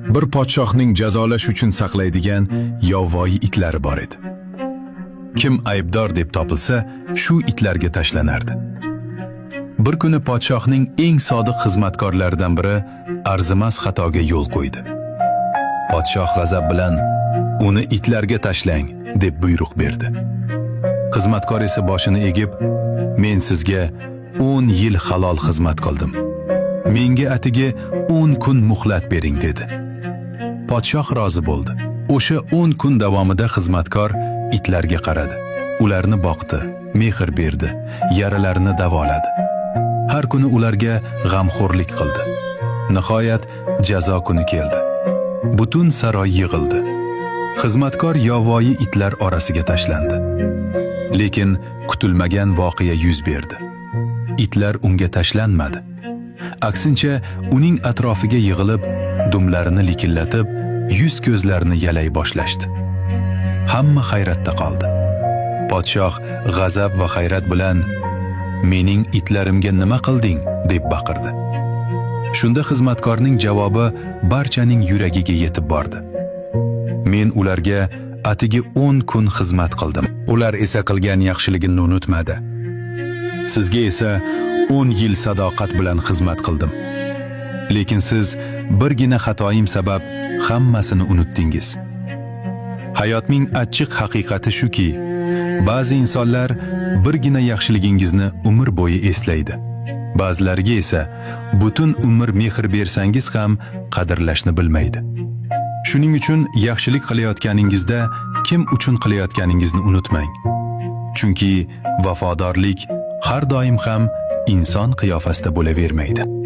Bir podshohning jazolash uchun saqlaydigan yovvoyi itlari bor edi. Kim aybdor deb topilsa, shu itlarga tashlanardi. Bir kuni podshohning eng sodiq xizmatkorlaridan biri arzimas xatoga yo'l qo'ydi. Podshoh g'azab bilan uni itlarga tashlang deb buyruq berdi. Xizmatkor esa boshini egib, men sizga 10 yil halol xizmat qildim. Menga atiga 10 kun muhlat bering dedi. Podshoh rozi bo'ldi. O'sha 10 kun davomida xizmatkor itlarga qaradi. Ularni boqdi, mehr berdi, yaralarini davoladi. Har kuni ularga g'amxo'rlik qildi. Nihoyat jazo kuni keldi. Butun saroy yig'ildi. Xizmatkor yovvoyi itlar orasiga tashlandi. Lekin kutilmagan voqea yuz berdi. Itlar unga tashlanmadi. Aksincha, uning atrofiga yig'ilib, dumlarini likillatib, yuz-ko'zlarini yalay boshlashdi. Hamma hayratda qoldi. Podshoh g'azab va hayrat bilan "Mening itlarimga nima qilding?" deb baqirdi. Shunda xizmatkorning javobi barchaning yuragiga yetib bordi. Men ularga atigi 10 kun xizmat qildim. Ular esa qilgan yaxshiligimni unutmadi. Sizga esa 10 yil sadoqat bilan xizmat qildim. Lekin siz birgina xatoyim sabab hammasini unutdingiz. Hayotning achchiq haqiqati shuki, ba'zi insonlar birgina yaxshiligingizni umr bo'yi eslaydi. Ba'zilariga esa butun umr mehr bersangiz ham qadrlashni bilmaydi. Shuning uchun yaxshilik qilayotganingizda kim uchun qilayotganingizni unutmang. Chunki vafodorlik har doim ham inson qiyofasida bo'lavermaydi.